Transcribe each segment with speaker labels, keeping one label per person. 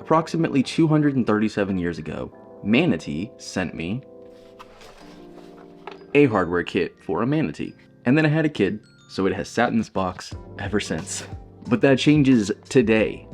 Speaker 1: Approximately 237 years ago, Manatee sent me a hardware kit for a Manatee. And then I had a kid, so it has sat in this box ever since. But that changes tonight.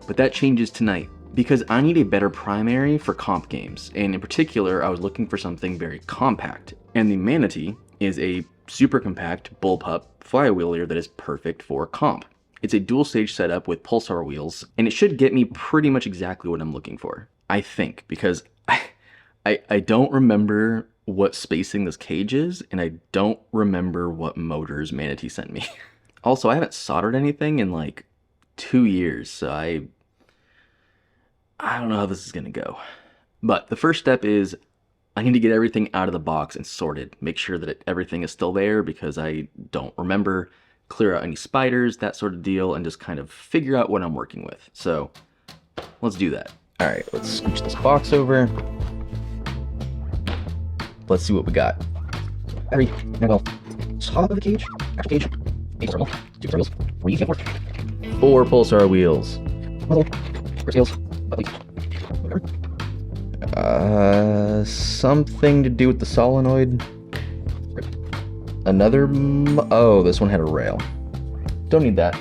Speaker 1: But that changes tonight, because I need a better primary for comp games, and in particular, I was looking for something very compact. And the Manatee is a super compact bullpup flywheeler that is perfect for comp. It's a dual stage setup with pulsar wheels, and it should get me pretty much exactly what I'm looking for. I think, because I don't remember what spacing this cage is, and I don't remember what motors Manatee sent me. Also, I haven't soldered anything in like 2 years, so I don't know how this is gonna go. But the first step is I need to get everything out of the box and sorted. Make sure that everything is still there, because I don't remember. Clear out any spiders, that sort of deal, and just kind of figure out what I'm working with. So let's do that. All right, let's scooch this box over. Let's see what we got. Battery, now go. Top of the cage, after cage, 8 pulsar wheel, 2 pulsar wheels, 3 and 4 pulsar wheels. Muzzle, grip scales, butt plate. Something to do with the solenoid. Another, oh, this one had a rail. Don't need that.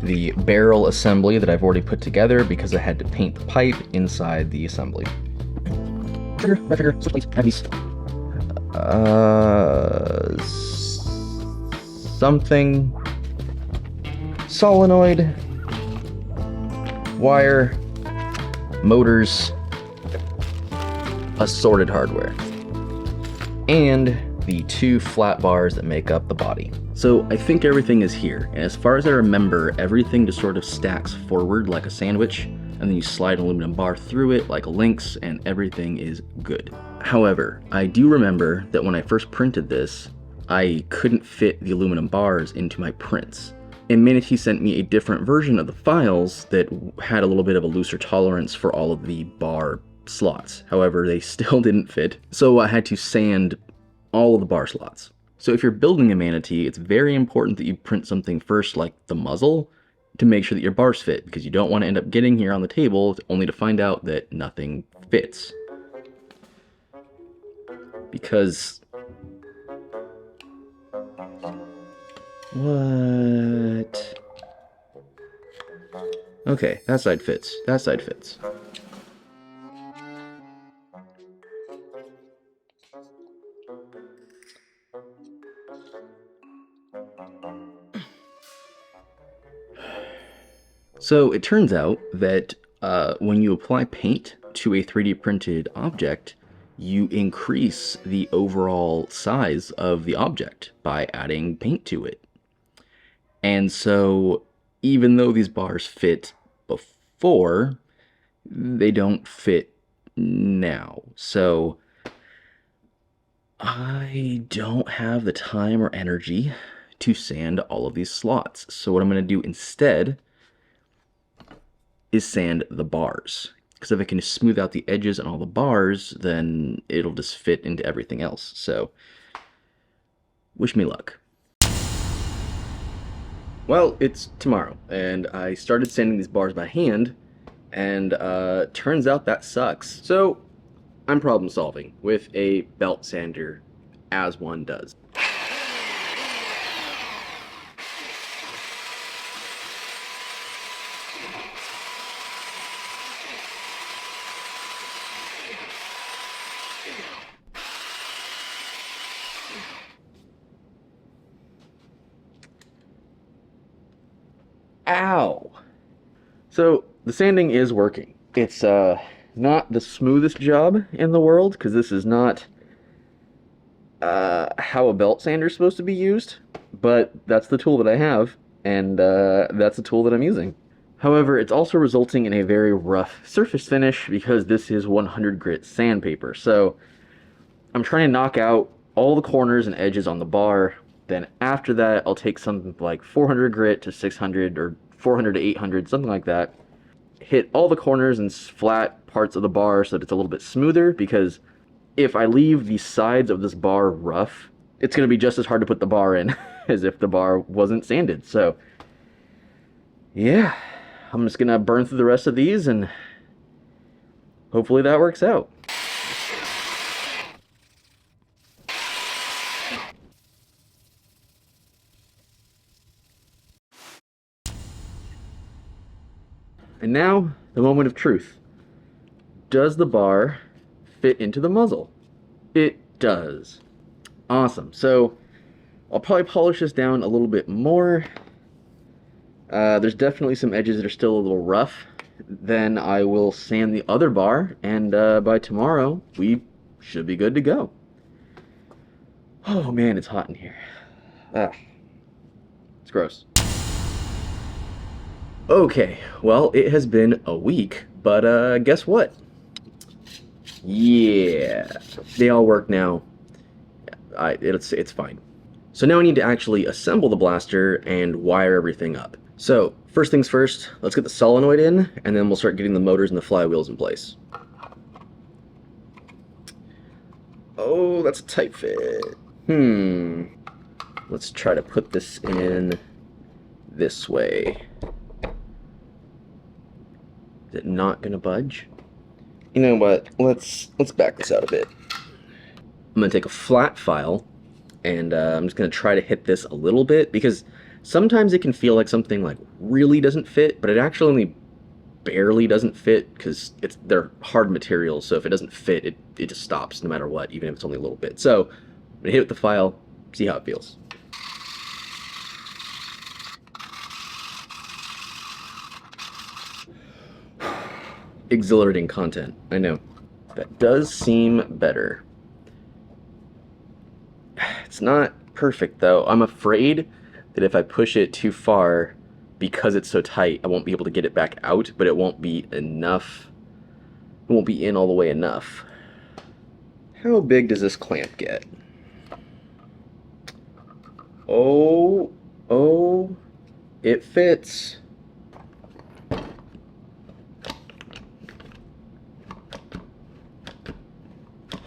Speaker 1: The barrel assembly that I've already put together because I had to paint the pipe inside the assembly. Trigger, red trigger, switch plates, heavies. Something. Solenoid. Wire. Motors. Assorted hardware. And the 2 flat bars that make up the body. So I think everything is here, and as far as I remember, everything just sort of stacks forward like a sandwich, and then you slide an aluminum bar through it like a Lynx, and everything is good. However, I do remember that when I first printed this, I couldn't fit the aluminum bars into my prints. And Manatee sent me a different version of the files that had a little bit of a looser tolerance for all of the bar slots. However, they still didn't fit, so I had to sand all of the bar slots. So if you're building a Manatee, it's very important that you print something first, like the muzzle, to make sure that your bars fit, because you don't want to end up getting here on the table only to find out that nothing fits. Because... what? Okay, that side fits. That side fits. So it turns out that when you apply paint to a 3D printed object, you increase the overall size of the object by adding paint to it. And so even though these bars fit before, they don't fit now. So I don't have the time or energy to sand all of these slots. So what I'm going to do instead is sand the bars. Because if I can smooth out the edges on all the bars, then it'll just fit into everything else. So, wish me luck. Well, it's tomorrow, and I started sanding these bars by hand, and turns out that sucks. So, I'm problem solving with a belt sander, as one does. Ow! So, the sanding is working. It's not the smoothest job in the world, because this is not how a belt sander is supposed to be used, but that's the tool that I have, and that's the tool that I'm using. However, it's also resulting in a very rough surface finish, because this is 100 grit sandpaper. So, I'm trying to knock out all the corners and edges on the bar. Then after that, I'll take something like 400 grit to 600 or 400 to 800, something like that. Hit all the corners and flat parts of the bar so that it's a little bit smoother, because if I leave the sides of this bar rough, it's going to be just as hard to put the bar in as if the bar wasn't sanded. So, yeah, I'm just gonna burn through the rest of these and hopefully that works out. And now, the moment of truth. Does the bar fit into the muzzle? It does. Awesome. So I'll probably polish this down a little bit more. There's definitely some edges that are still a little rough. Then I will sand the other bar, and by tomorrow we should be good to go. Oh man, it's hot in here. It's gross. Okay, well, it has been a week, but guess what? Yeah, they all work now. It's fine. So now I need to actually assemble the blaster and wire everything up. So first things first, let's get the solenoid in, and then we'll start getting the motors and the flywheels in place. Oh, that's a tight fit. Let's try to put this in this way. Is it not gonna budge? You know what? Let's back this out a bit. I'm gonna take a flat file, and I'm just gonna try to hit this a little bit, because sometimes it can feel like something like really doesn't fit, but it actually only barely doesn't fit, because they're hard materials. So if it doesn't fit, it just stops no matter what, even if it's only a little bit. So I'm gonna hit it with the file, see how it feels. Exhilarating content, I know. That does seem better. It's not perfect though. I'm afraid that if I push it too far, because it's so tight, I won't be able to get it back out, but it won't be enough. It won't be in all the way enough. How big does this clamp get? Oh, it fits.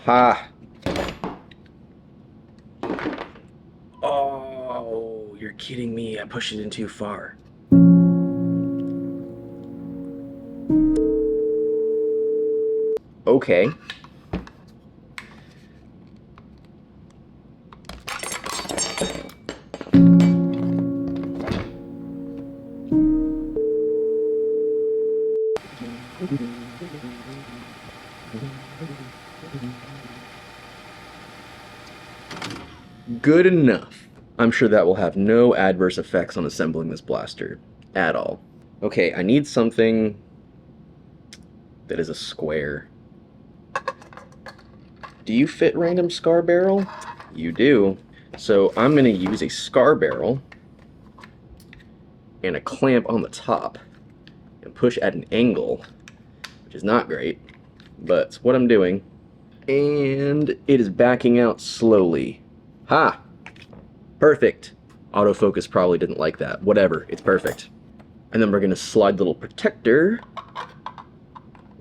Speaker 1: Ha! Oh, you're kidding me. I pushed it in too far. Okay. Good enough. I'm sure that will have no adverse effects on assembling this blaster at all. Okay, I need something that is a square. Do you fit random scar barrel? You do. So I'm going to use a scar barrel and a clamp on the top and push at an angle, which is not great, but it's what I'm doing. And it is backing out slowly. Ha! Perfect. Autofocus probably didn't like that. Whatever, it's perfect. And then we're gonna slide the little protector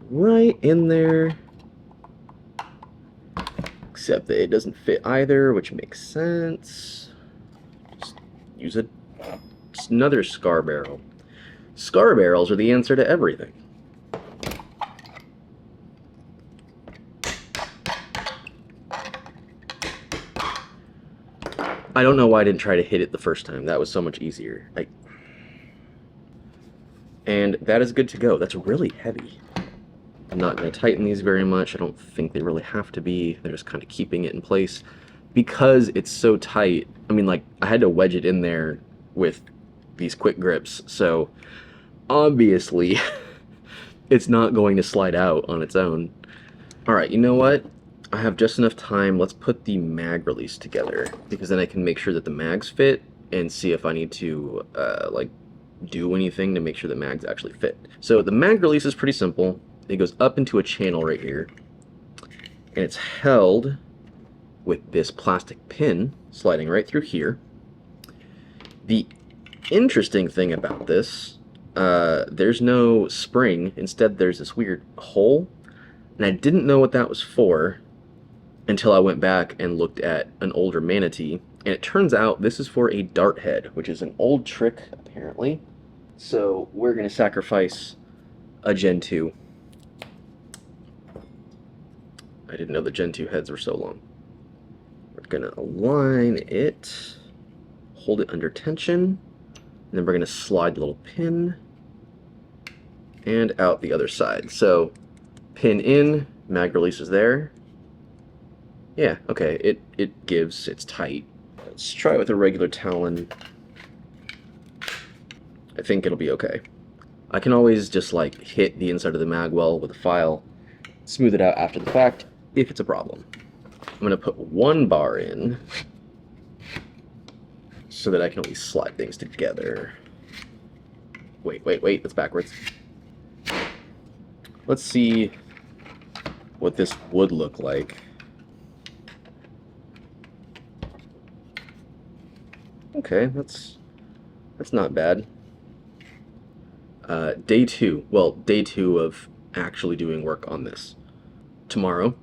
Speaker 1: right in there. Except that it doesn't fit either, which makes sense. Just use it. Just another scar barrel. Scar barrels are the answer to everything. I don't know why I didn't try to hit it the first time. That was so much easier. And that is good to go. That's really heavy. I'm not going to tighten these very much. I don't think they really have to be. They're just kind of keeping it in place. Because it's so tight, I mean, like, I had to wedge it in there with these quick grips. So, obviously, it's not going to slide out on its own. Alright, you know what? I have just enough time. Let's put the mag release together, because then I can make sure that the mags fit and see if I need to like do anything to make sure the mags actually fit. So the mag release is pretty simple. It goes up into a channel right here, and it's held with this plastic pin sliding right through here. The interesting thing about this, there's no spring. Instead, there's this weird hole, and I didn't know what that was for until I went back and looked at an older Manatee, and it turns out this is for a dart head, which is an old trick, apparently. So we're going to sacrifice a Gen 2. I didn't know the Gen 2 heads were so long. We're going to align it, hold it under tension, and then we're going to slide the little pin and out the other side. So pin in, mag release is there. Yeah, okay, it gives, it's tight. Let's try it with a regular Talon. I think it'll be okay. I can always just like hit the inside of the mag well with a file, smooth it out after the fact if it's a problem. I'm gonna put one bar in so that I can at least slide things together. Wait, that's backwards. Let's see what this would look like. Okay, that's not bad. Day 2. Well, day 2 of actually doing work on this. Tomorrow,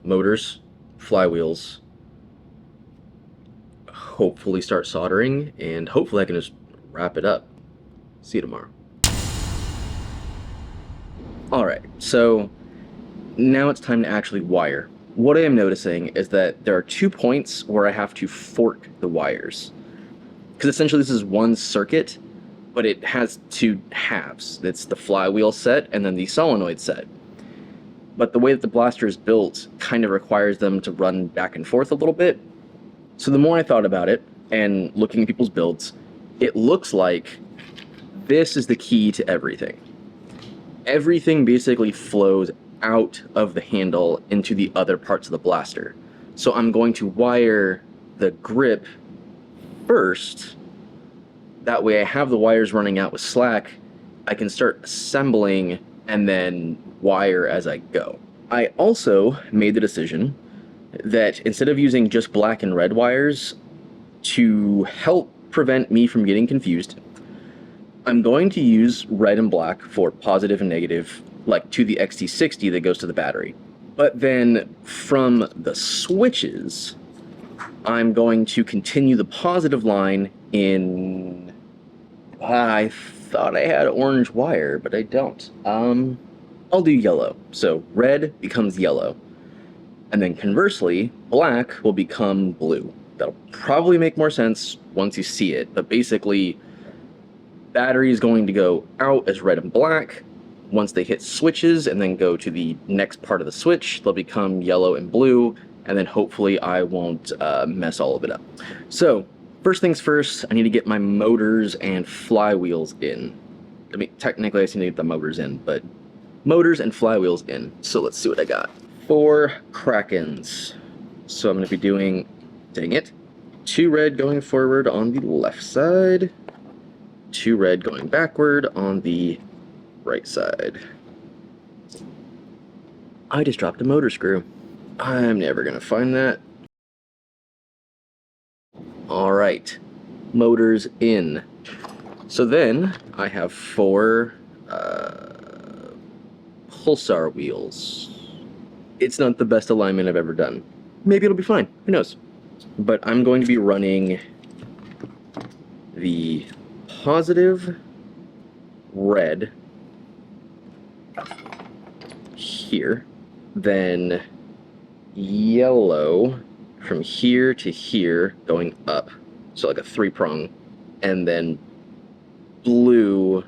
Speaker 1: motors, flywheels, hopefully start soldering, and hopefully I can just wrap it up. See you tomorrow. Alright, so now it's time to actually wire. What I am noticing is that there are 2 points where I have to fork the wires. Because essentially this is one circuit, but it has 2 halves. It's the flywheel set and then the solenoid set. But the way that the blaster is built kind of requires them to run back and forth a little bit. So the more I thought about it, and looking at people's builds, it looks like this is the key to everything. Everything basically flows out of the handle into the other parts of the blaster. So I'm going to wire the grip first. That way I have the wires running out with slack. I can start assembling and then wire as I go. I also made the decision that instead of using just black and red wires to help prevent me from getting confused, I'm going to use red and black for positive and negative, like to the XT60 that goes to the battery. But then from the switches, I'm going to continue the positive line in... I thought I had orange wire, but I don't. I'll do yellow. So red becomes yellow. And then conversely, black will become blue. That'll probably make more sense once you see it, but basically, battery is going to go out as red and black. Once they hit switches and then go to the next part of the switch, they'll become yellow and blue, and then hopefully I won't mess all of it up. So, first things first, I need to get my motors and flywheels in. I mean, technically I just need to get the motors in, but motors and flywheels in. So let's see what I got. 4 Krakens. So I'm going to be doing, dang it, 2 red going forward on the left side, 2 red going backward on the right side. I just dropped a motor screw. I'm never going to find that. Alright, motors in. So then I have 4 pulsar wheels. It's not the best alignment I've ever done. Maybe it'll be fine, who knows? But I'm going to be running the positive red here, then yellow from here to here going up, so like a 3-prong, and then blue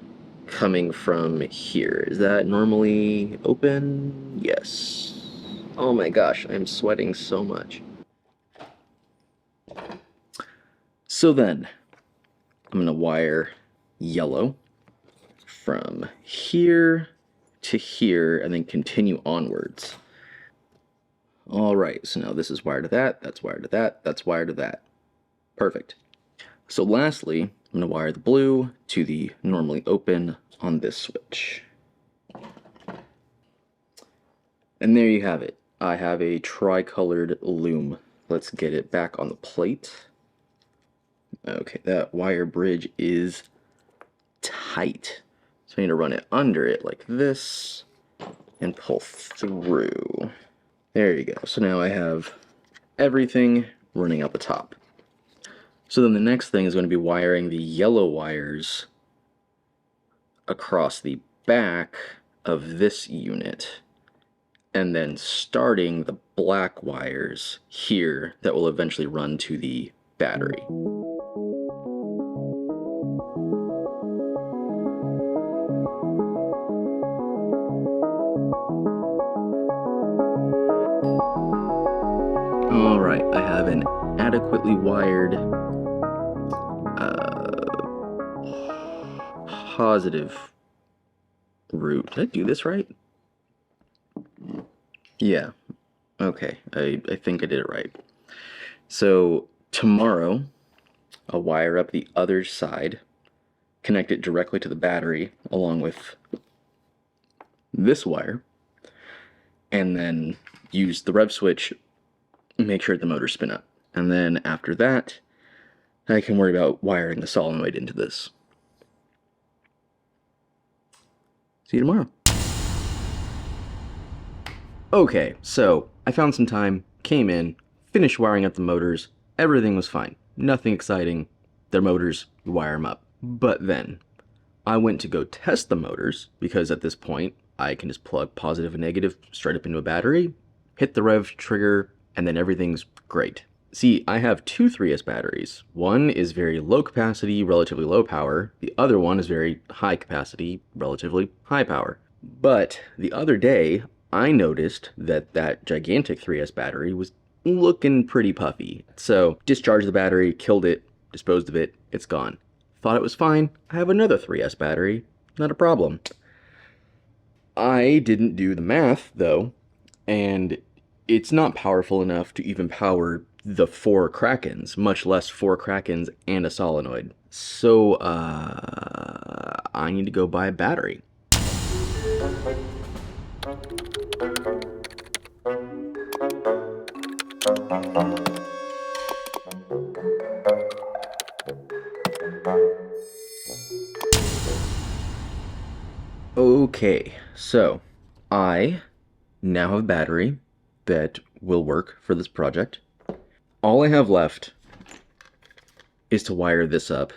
Speaker 1: coming from here. Is that normally open? Yes. Oh my gosh, I'm sweating so much. So then, I'm going to wire yellow from here to here and then continue onwards. Alright, so now this is wired to that, that's wired to that, that's wired to that. Perfect. So lastly, I'm going to wire the blue to the normally open on this switch. And there you have it. I have a tri-colored loom. Let's get it back on the plate. Okay, that wire bridge is tight. So I need to run it under it like this and pull through. There you go. So now I have everything running out the top. So then the next thing is going to be wiring the yellow wires across the back of this unit, and then starting the black wires here that will eventually run to the battery. All right, I have an adequately wired positive root. Did I do this right? Yeah. Okay, I think I did it right. So tomorrow, I'll wire up the other side, connect it directly to the battery along with this wire, and then use the rev switch, make sure the motors spin up. And then after that, I can worry about wiring the solenoid into this. See you tomorrow. Okay, so I found some time, came in, finished wiring up the motors, everything was fine. Nothing exciting. They're motors, you wire them up. But then, I went to go test the motors, because at this point, I can just plug positive and negative straight up into a battery, hit the rev trigger, and then everything's great. See, I have two 3S batteries. One is very low capacity, relatively low power. The other one is very high capacity, relatively high power. But the other day, I noticed that that gigantic 3S battery was looking pretty puffy. So, discharged the battery, killed it, disposed of it, it's gone. Thought it was fine. I have another 3S battery, not a problem. I didn't do the math, though, and it's not powerful enough to even power the 4 Krakens, much less 4 Krakens and a solenoid. So, I need to go buy a battery. Okay, so I now have a battery that will work for this project. All I have left is to wire this up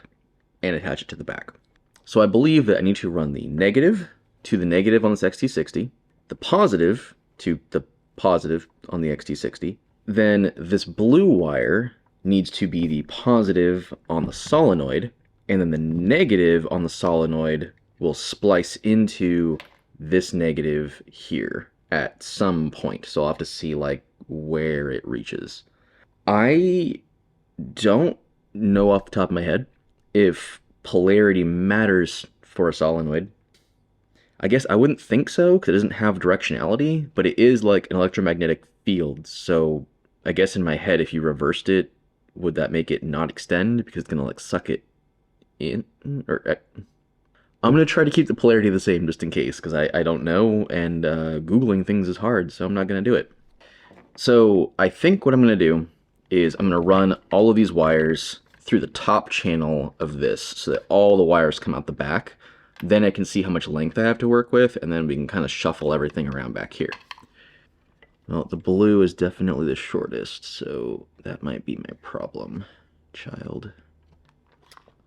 Speaker 1: and attach it to the back. So I believe that I need to run the negative to the negative on this XT60, the positive to the positive on the XT60, then this blue wire needs to be the positive on the solenoid, and then the negative on the solenoid will splice into this negative here at some point. So I'll have to see like where it reaches. I don't know off the top of my head if polarity matters for a solenoid. I guess I wouldn't think so because it doesn't have directionality, but it is like an electromagnetic field. So I guess in my head, if you reversed it, would that make it not extend because it's gonna like suck it in? Or I'm gonna try to keep the polarity the same just in case because I don't know, and Googling things is hard, so I'm not gonna do it. So I think what I'm gonna do is I'm gonna run all of these wires through the top channel of this so that all the wires come out the back. Then I can see how much length I have to work with, and then we can kind of shuffle everything around back here. Well, the blue is definitely the shortest, so that might be my problem, child.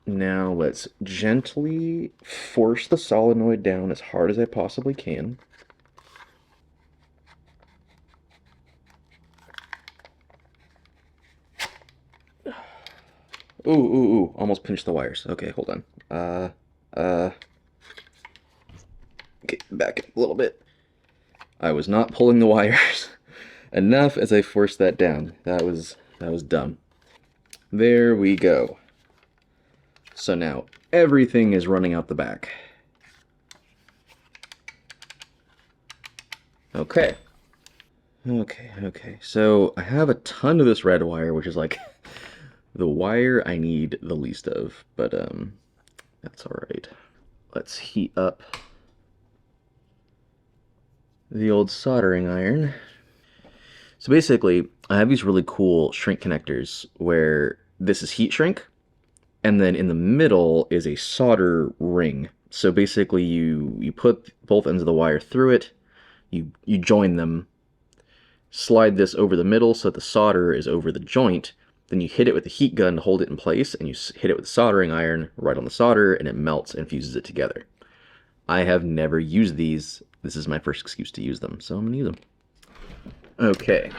Speaker 1: Now let's gently force the solenoid down as hard as I possibly can. Ooh, almost pinched the wires. Okay, hold on. Okay, back a little bit. I was not pulling the wires enough as I forced that down. That was dumb. There we go. So now everything is running out the back. Okay. So I have a ton of this red wire, which is like the wire I need the least of, but that's all right. Let's heat up the old soldering iron. So basically, I have these really cool shrink connectors where this is heat shrink, and then in the middle is a solder ring. So basically you put both ends of the wire through it, you join them, slide this over the middle so that the solder is over the joint, then you hit it with a heat gun to hold it in place, and you hit it with a soldering iron right on the solder, and it melts and fuses it together. I have never used these. This is my first excuse to use them, so I'm gonna use them. Okay,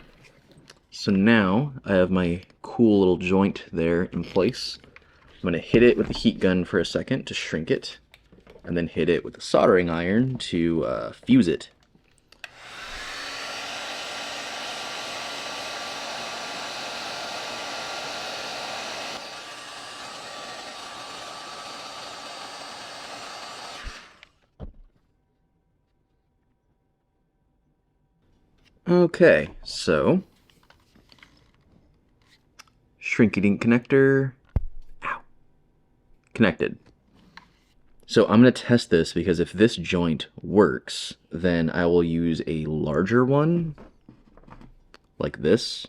Speaker 1: so now I have my cool little joint there in place. I'm gonna hit it with the heat gun for a second to shrink it, and then hit it with the soldering iron to fuse it. Okay, so shrink-a-dink connector, ow, connected. So I'm going to test this because if this joint works, then I will use a larger one, like this,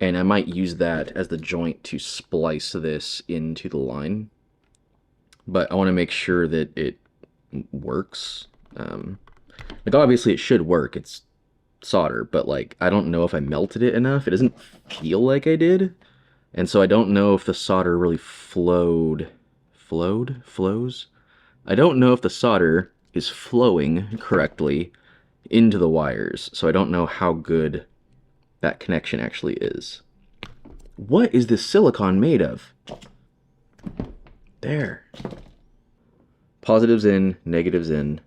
Speaker 1: and I might use that as the joint to splice this into the line. But I want to make sure that it works. Like obviously it should work, it's solder, but like I don't know if I melted it enough. It doesn't feel like I did. And so I don't know if the solder really flows? I don't know if the solder is flowing correctly into the wires, so I don't know how good that connection actually is. What is this silicone made of? There. Positives in, negatives in.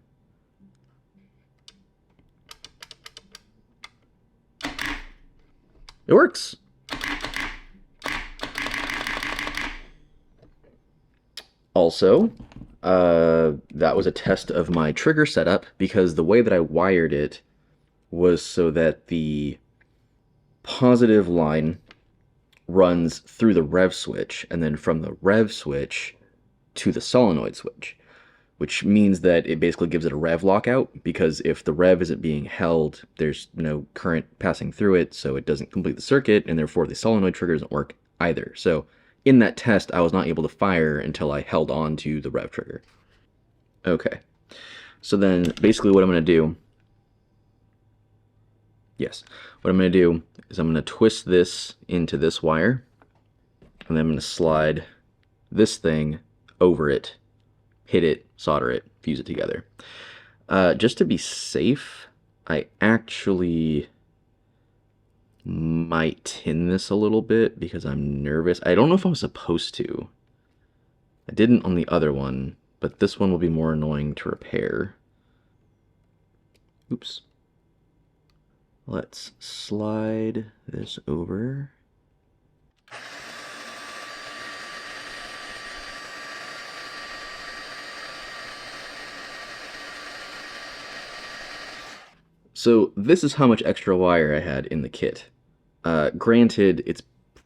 Speaker 1: It works. Also, that was a test of my trigger setup because the way that I wired it was so that the positive line runs through the rev switch and then from the rev switch to the solenoid switch, which means that it basically gives it a rev lockout because if the rev isn't being held, there's no current passing through it, so it doesn't complete the circuit, and therefore the solenoid trigger doesn't work either. So in that test, I was not able to fire until I held on to the rev trigger. Okay, so then basically what I'm going to do, what I'm going to do is I'm going to twist this into this wire, and then I'm going to slide this thing over it, hit it, solder it, fuse it together. Just to be safe, I actually might tin this a little bit because I'm nervous. I don't know if I'm supposed to. I didn't on the other one, but this one will be more annoying to repair. Oops. Let's slide this over. So this is how much extra wire I had in the kit. Granted, it's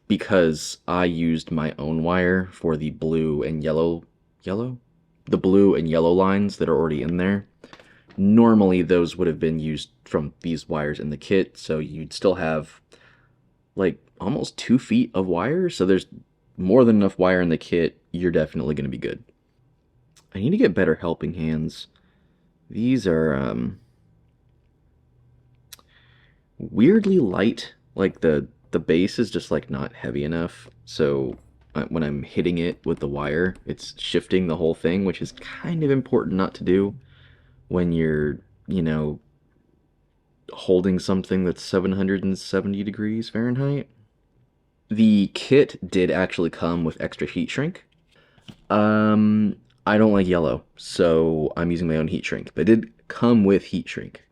Speaker 1: because I used my own wire for the blue and yellow? The blue and yellow lines that are already in there. Normally those would have been used from these wires in the kit, so you'd still have like almost 2 feet of wire, so there's more than enough wire in the kit. You're definitely going to be good. I need to get better helping hands. These are weirdly light. Like the base is just like not heavy enough, so when I'm hitting it with the wire, it's shifting the whole thing, which is kind of important not to do when you're, you know, holding something that's 770 degrees Fahrenheit. The kit did actually come with extra heat shrink. I don't like yellow, so I'm using my own heat shrink, but it did come with heat shrink.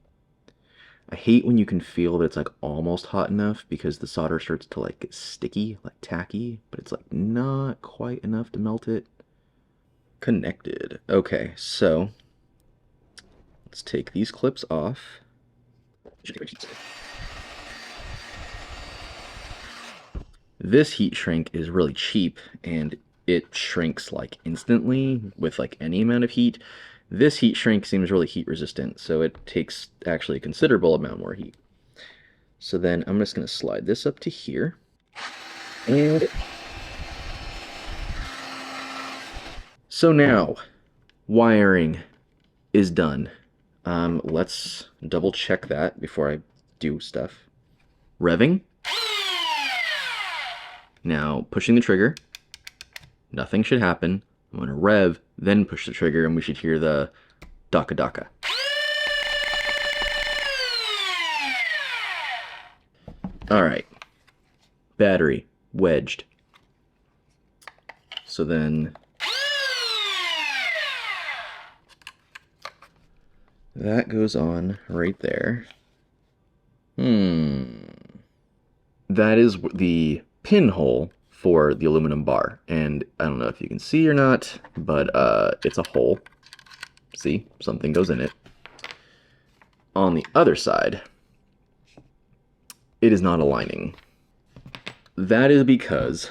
Speaker 1: I hate when you can feel that it's like almost hot enough because the solder starts to like get sticky, like tacky, but it's like not quite enough to melt it. Connected. Okay, so let's take these clips off. This heat shrink is really cheap and it shrinks like instantly with like any amount of heat. This heat shrink seems really heat resistant, so it takes actually a considerable amount more heat. So then I'm just going to slide this up to here. And so now wiring is done. Let's double check that before I do stuff. Revving. Now pushing the trigger. Nothing should happen. I'm going to rev, then push the trigger, and we should hear the Daka daka. Alright. Battery wedged. So then that goes on right there. That is the pinhole for the aluminum bar. And I don't know if you can see or not, but it's a hole. See, something goes in it. On the other side, it is not aligning. That is because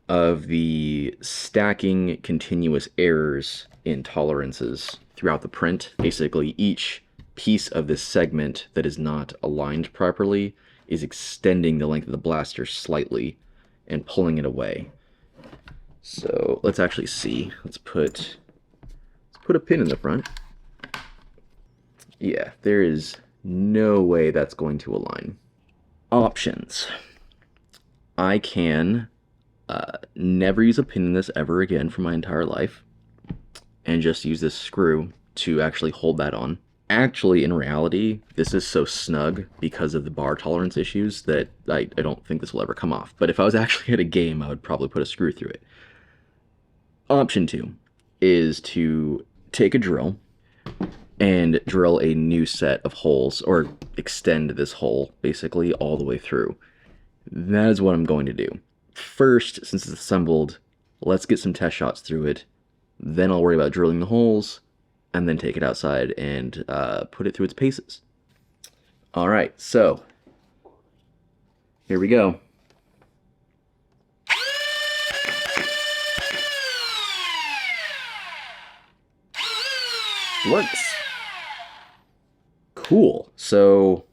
Speaker 1: of the stacking continuous errors in tolerances throughout the print. Basically, each piece of this segment that is not aligned properly is extending the length of the blaster slightly and pulling it away. So let's actually see. Let's put a pin in the front. Yeah, there is no way that's going to align. Options. I can never use a pin in this ever again for my entire life and just use this screw to actually hold that on. Actually, in reality, this is so snug because of the bar tolerance issues that I don't think this will ever come off. But if I was actually at a game, I would probably put a screw through it. Option 2 is to take a drill and drill a new set of holes, or extend this hole basically all the way through. That is what I'm going to do. First, since it's assembled, let's get some test shots through it. Then I'll worry about drilling the holes, and then take it outside and put it through its paces. All right, so here we go. Works. Cool. So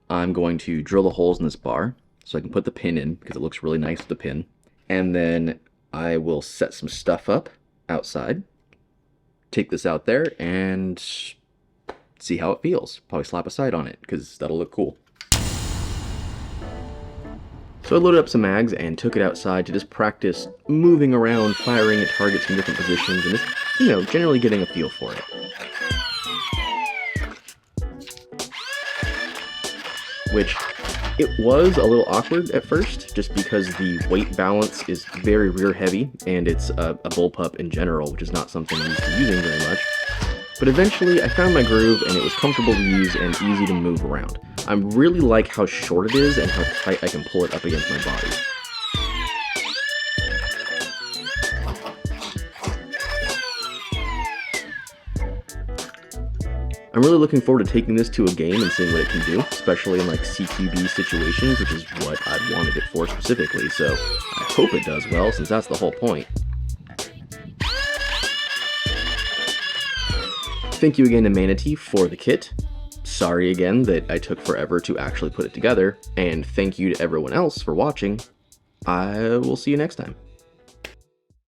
Speaker 1: I'm going to drill the holes in this bar so I can put the pin in because it looks really nice with the pin. And then I will set some stuff up outside, take this out there, and see how it feels. Probably slap a sight on it because that'll look cool. So I loaded up some mags and took it outside to just practice moving around, firing at targets from different positions, and just, you know, generally getting a feel for it. Which, it was a little awkward at first, just because the weight balance is very rear heavy, and it's a bullpup in general, which is not something I'm used to using very much. But eventually I found my groove, and it was comfortable to use and easy to move around. I really like how short it is and how tight I can pull it up against my body. I'm really looking forward to taking this to a game and seeing what it can do, especially in like CQB situations, which is what I wanted it for specifically, so I hope it does well, since that's the whole point. Thank you again to Manatee for the kit. Sorry again that I took forever to actually put it together, and thank you to everyone else for watching. I will see you next time.